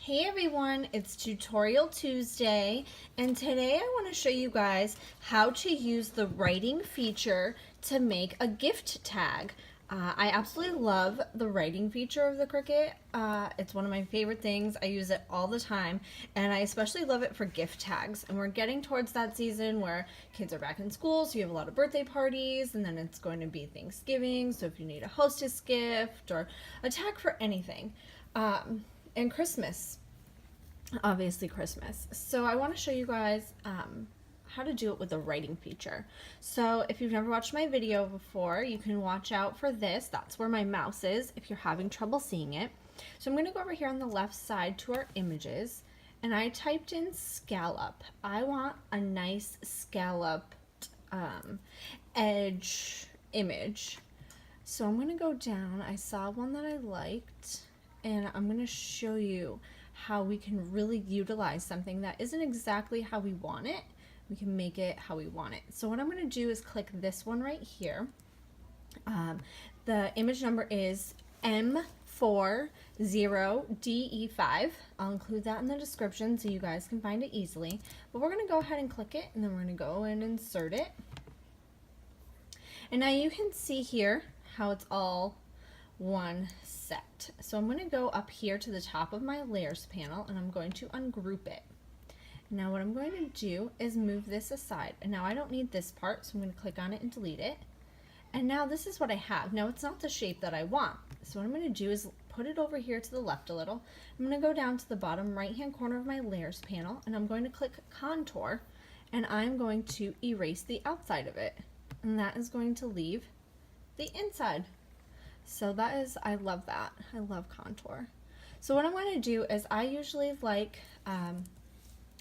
Hey everyone, it's Tutorial Tuesday, and today I want to show you guys how to use the writing feature to make a gift tag. I absolutely love the writing feature of the Cricut. It's one of my favorite things. I use it all the time, and I especially love it for gift tags. And we're getting towards that season where kids are back in school, so you have a lot of birthday parties, and then it's going to be Thanksgiving, so if you need a hostess gift or a tag for anything. And Christmas, obviously Christmas. So I want to show you guys how to do it with the writing feature. So if you've never watched my video before, you can watch out for this. That's where my mouse is if you're having trouble seeing it. So I'm going to go over here on the left side to our images, and I typed in scallop. I want a nice scalloped edge image. So I'm going to go down. I saw one that I liked, and I'm going to show you how we can really utilize something that isn't exactly how we want it. We can make it how we want it. So what I'm going to do is click this one right here. The image number is M40DE5. I'll include that in the description so you guys can find it easily. But we're going to go ahead and click it, and then we're going to go and insert it. And now you can see here how it's all one set. So I'm going to go up here to the top of my layers panel, and I'm going to ungroup it. Now what I'm going to do is move this aside, and now I don't need this part, so I'm going to click on it and delete it. And now this is what I have. Now it's not the shape that I want, so what I'm going to do is put it over here to the left a little. I'm going to go down to the bottom right hand corner of my layers panel, and I'm going to click contour, and I'm going to erase the outside of it, and that is going to leave the inside. So that is, I love that. I love contour. So what I'm going to do is I usually like, I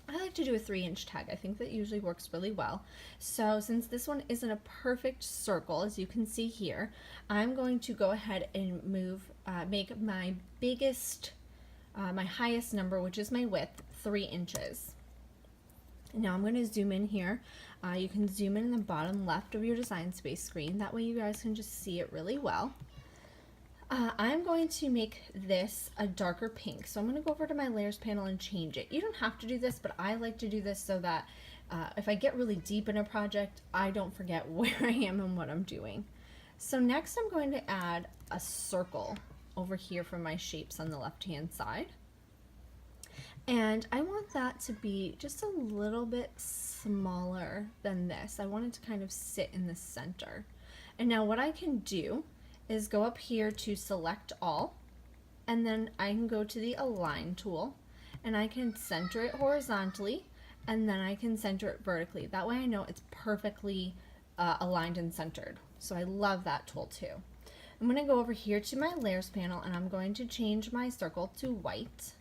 like to do a 3-inch tag. I think that usually works really well. So since this one isn't a perfect circle, as you can see here, I'm going to go ahead and make my biggest, my highest number, which is my width, 3 inches. Now I'm going to zoom in here. You can zoom in the bottom left of your Design Space screen. That way you guys can just see it really well. I'm going to make this a darker pink, so I'm going to go over to my layers panel and change it. You don't have to do this, but I like to do this so that if I get really deep in a project, I don't forget where I am and what I'm doing. So next I'm going to add a circle over here for my shapes on the left hand side. And I want that to be just a little bit smaller than this. I want it to kind of sit in the center. And now what I can do is go up here to select all, and then I can go to the align tool, and I can center it horizontally, and then I can center it vertically. That way I know it's perfectly aligned and centered. So I love that tool too. I'm going to go over here to my layers panel, and I'm going to change my circle to white,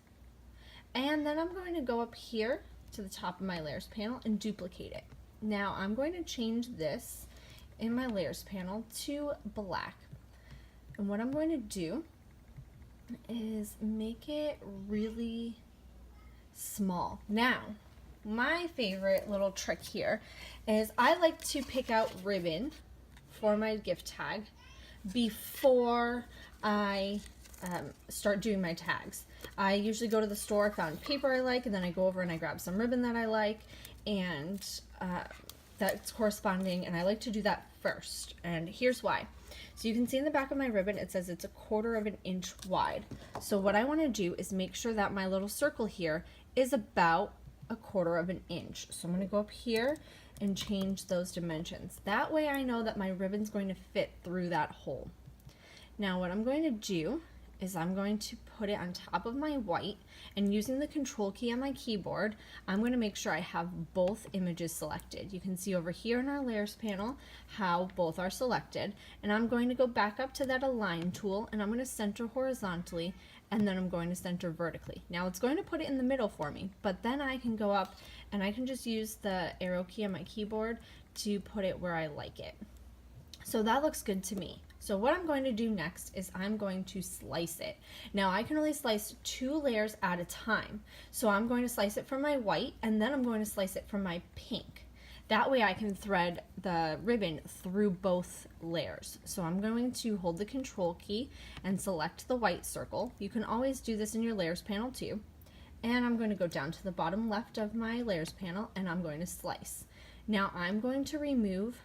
and then I'm going to go up here to the top of my layers panel and duplicate it. Now I'm going to change this in my layers panel to black. And what I'm going to do is make it really small. Now, my favorite little trick here is I like to pick out ribbon for my gift tag before I start doing my tags. I usually go to the store, found paper I like, and then I go over and I grab some ribbon that I like, and that's corresponding, and I like to do that first. And here's why. So you can see in the back of my ribbon, it says it's 1/4 of an inch wide. So what I want to do is make sure that my little circle here is about 1/4 of an inch. So I'm going to go up here and change those dimensions. That way I know that my ribbon's going to fit through that hole. Now what I'm going to do is I'm going to put it on top of my white, and using the control key on my keyboard, I'm going to make sure I have both images selected. You can see over here in our layers panel how both are selected, and I'm going to go back up to that align tool, and I'm going to center horizontally, and then I'm going to center vertically. Now it's going to put it in the middle for me, but then I can go up and I can just use the arrow key on my keyboard to put it where I like it. So that looks good to me. So what I'm going to do next is I'm going to slice it. Now I can only slice 2 layers at a time. So I'm going to slice it from my white, and then I'm going to slice it from my pink. That way I can thread the ribbon through both layers. So I'm going to hold the control key and select the white circle. You can always do this in your layers panel too. and I'm going to go down to the bottom left of my layers panel and I'm going to slice. Now I'm going to remove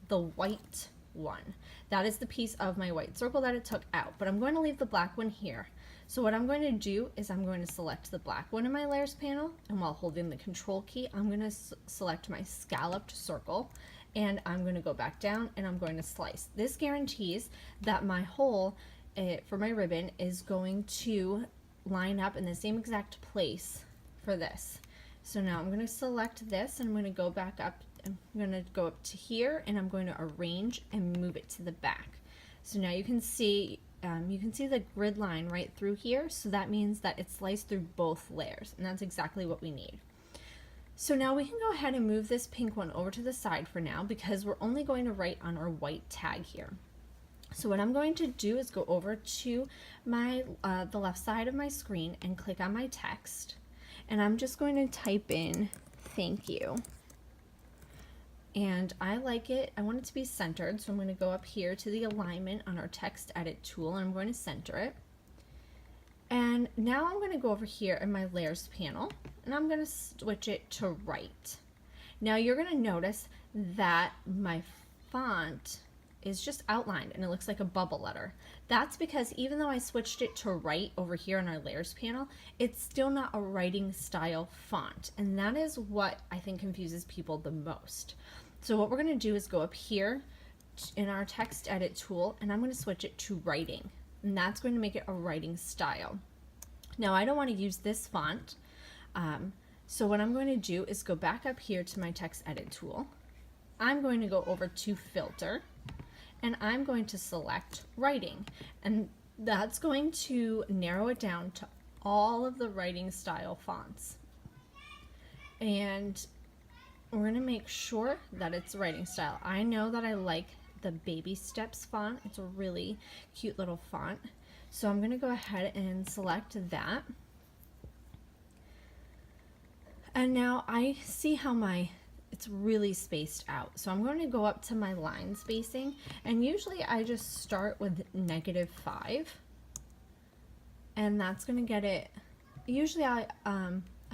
the white one. That is the piece of my white circle that it took out, but I'm going to leave the black one here. So what I'm going to do is I'm going to select the black one in my layers panel, and while holding the control key, I'm going to select my scalloped circle, and I'm going to go back down and I'm going to slice. This guarantees that my hole for my ribbon is going to line up in the same exact place for this. So now I'm going to select this and I'm going to go back up. I'm going to go up to here and I'm going to arrange and move it to the back. So now you can see the grid line right through here, so that means that it's sliced through both layers, and that's exactly what we need. So now we can go ahead and move this pink one over to the side for now because we're only going to write on our white tag here. So what I'm going to do is go over to my the left side of my screen and click on my text, and I'm just going to type in "thank you." And I like it, I want it to be centered, so I'm going to go up here to the alignment on our text edit tool and I'm going to center it. And now I'm going to go over here in my layers panel and I'm going to switch it to right. Now you're going to notice that my font is just outlined and it looks like a bubble letter. That's because even though I switched it to right over here in our layers panel, it's still not a writing style font, and that is what I think confuses people the most. So what we're going to do is go up here in our text edit tool and I'm going to switch it to writing, and that's going to make it a writing style. Now I don't want to use this font, so what I'm going to do is go back up here to my text edit tool. I'm going to go over to filter and I'm going to select writing, and that's going to narrow it down to all of the writing style fonts. And we're going to make sure that it's writing style. I know that I like the Baby Steps font. It's a really cute little font. So I'm going to go ahead and select that. And now I see how it's really spaced out. So I'm going to go up to my line spacing, and usually I just start with -5, and that's going to get it. Usually I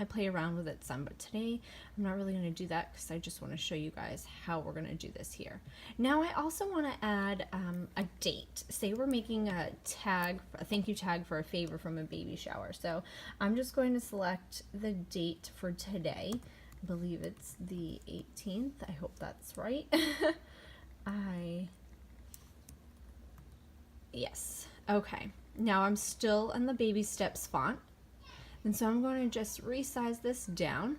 play around with it some, but today I'm not really going to do that because I just want to show you guys how we're going to do this here. Now I also want to add a date. Say we're making a thank you tag for a favor from a baby shower. So I'm just going to select the date for today. I believe it's the 18th. I hope that's right. Yes. Okay. Now I'm still in the Baby Steps font. And so I'm going to just resize this down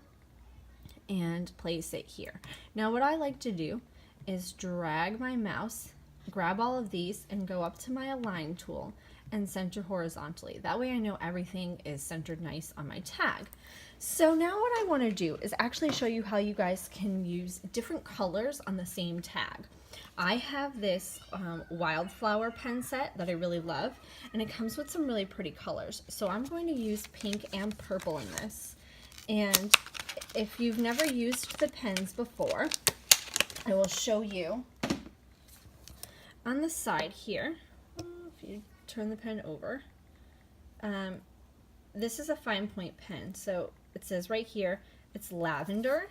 and place it here. Now what I like to do is drag my mouse, grab all of these, and go up to my align tool and center horizontally. That way I know everything is centered nice on my tag. So now what I want to do is actually show you how you guys can use different colors on the same tag. I have this wildflower pen set that I really love, and it comes with some really pretty colors. So I'm going to use pink and purple in this. And if you've never used the pens before, I will show you on the side here. If you turn the pen over, this is a fine point pen. So it says right here, it's lavender,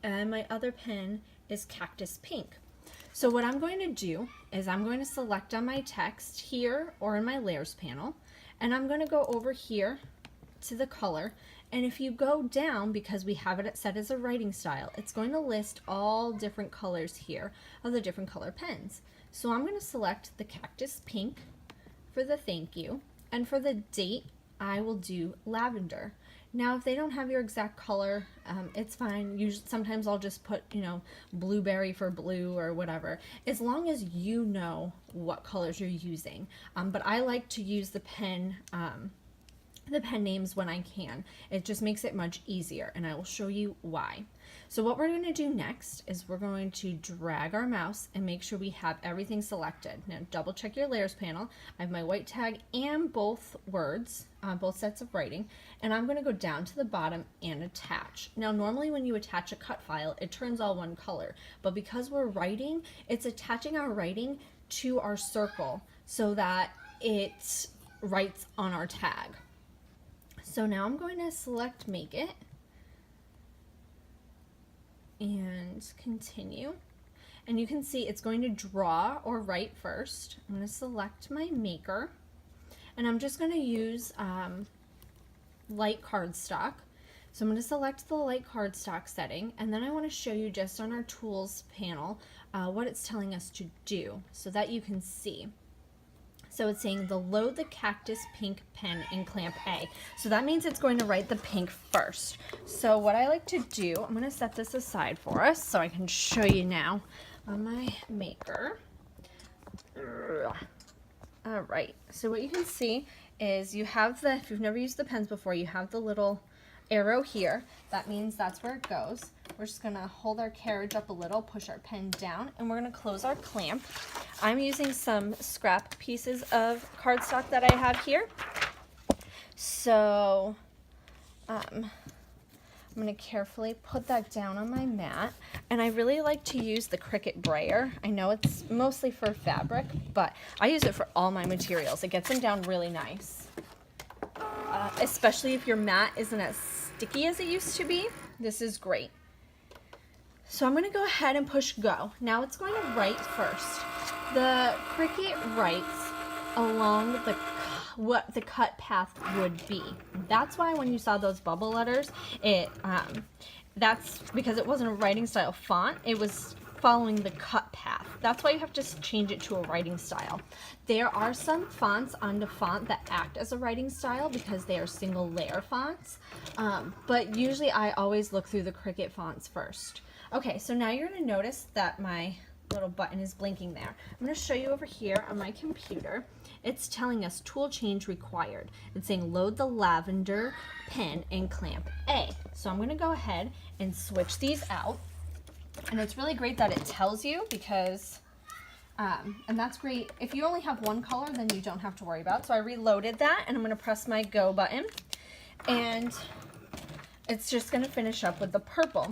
and my other pen is cactus pink. So what I'm going to do is I'm going to select on my text here or in my layers panel, and I'm going to go over here to the color, and if you go down, because we have it set as a writing style, it's going to list all different colors here of the different color pens. So I'm going to select the cactus pink for the thank you, and for the date I will do lavender. Now if they don't have your exact color, it's fine. Usually, sometimes I'll just put, blueberry for blue or whatever, as long as you know what colors you're using. But I like to use the pen names when I can. It just makes it much easier, and I will show you why. So what we're going to do next is we're going to drag our mouse and make sure we have everything selected. Now double check your layers panel. I have my white tag and both words, both sets of writing, and I'm going to go down to the bottom and attach. Now normally when you attach a cut file, it turns all one color, but because we're writing, it's attaching our writing to our circle so that it writes on our tag. So now I'm going to select Make It and continue. And you can see it's going to draw or write first. I'm going to select my maker, and I'm just going to use light cardstock. So I'm going to select the light cardstock setting, and then I want to show you just on our tools panel what it's telling us to do so that you can see. So it's saying the load the cactus pink pen in clamp A. So that means it's going to write the pink first. So what I like to do, I'm going to set this aside for us so I can show you now on my maker. All right, so what you can see is you have the, if you've never used the pens before, you have the little arrow here. That means that's where it goes. We're just gonna hold our carriage up a little, push our pen down, and we're gonna close our clamp. I'm using some scrap pieces of cardstock that I have here. So I'm gonna carefully put that down on my mat. And I really like to use the Cricut brayer. I know it's mostly for fabric, but I use it for all my materials. It gets them down really nice. Especially if your mat isn't as sticky as it used to be. This is great. So I'm going to go ahead and push go. Now it's going to write first. The Cricut writes along what the cut path would be. That's why when you saw those bubble letters, that's because it wasn't a writing style font. It was following the cut path. That's why you have to change it to a writing style. There are some fonts on the font that act as a writing style because they are single layer fonts, but usually I always look through the Cricut fonts first. Okay, so now you're going to notice that my little button is blinking there. I'm going to show you over here on my computer. It's telling us tool change required. It's saying load the lavender pen in clamp A. So I'm going to go ahead and switch these out. And it's really great that it tells you because, and that's great. If you only have one color, then you don't have to worry about it. So I reloaded that, and I'm going to press my go button. And it's just going to finish up with the purple.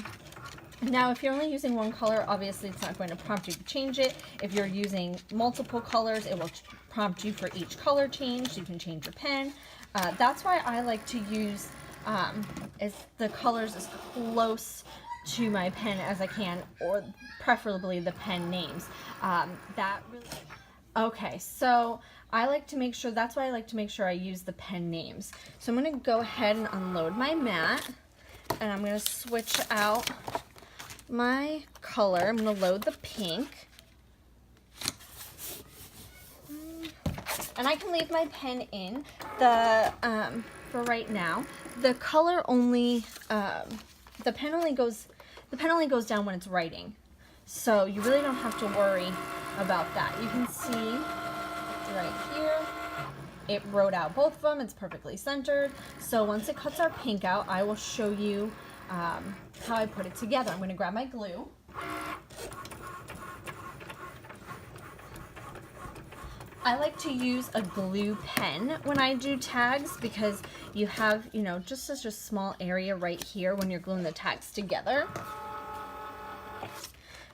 Now, if you're only using one color, obviously it's not going to prompt you to change it. If you're using multiple colors, it will prompt you for each color change. You can change your pen. That's why I like to use the colors as close to my pen as I can, or preferably the pen names. Okay, so I like to make sure, that's why I like to make sure I use the pen names. So I'm going to go ahead and unload my mat, and I'm going to switch out my color. I'm going to load the pink. And I can leave my pen in for right now. The color only, the pen only goes down when it's writing. So you really don't have to worry about that. You can see right here, it wrote out both of them. It's perfectly centered. So once it cuts our pink out, I will show you how I put it together. I'm going to grab my glue. I like to use a glue pen when I do tags because you have, just such a small area right here when you're gluing the tags together.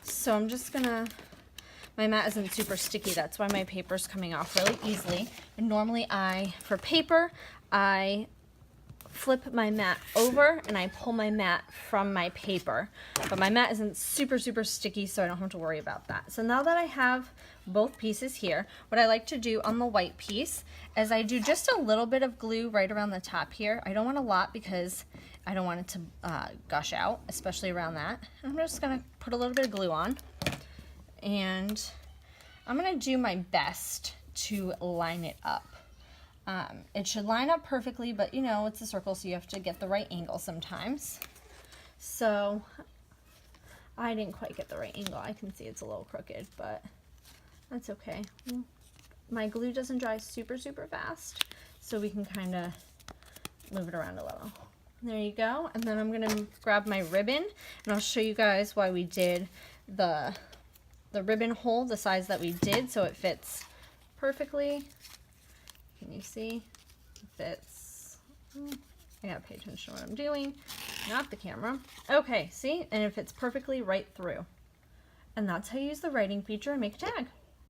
So I'm just gonna, my mat isn't super sticky, that's why my paper's coming off really easily. And normally for paper, I flip my mat over and I pull my mat from my paper. But my mat isn't super sticky, so I don't have to worry about that. So now that I have both pieces here, what I like to do on the white piece is I do just a little bit of glue right around the top here. I don't want a lot because I don't want it to gush out, especially around that. I'm just gonna put a little bit of glue on, and I'm gonna do my best to line it up. It should line up perfectly, but it's a circle, so you have to get the right angle sometimes. So I didn't quite get the right angle. I can see it's a little crooked, but that's okay. My glue doesn't dry super fast, so we can kind of move it around a little. There you go. And then I'm going to grab my ribbon, and I'll show you guys why we did the ribbon hole the size that we did, so it fits perfectly. Can you see? It fits. I gotta pay attention to what I'm doing, not the camera. Okay, see? And it fits perfectly right through. And that's how you use the writing feature and make a tag.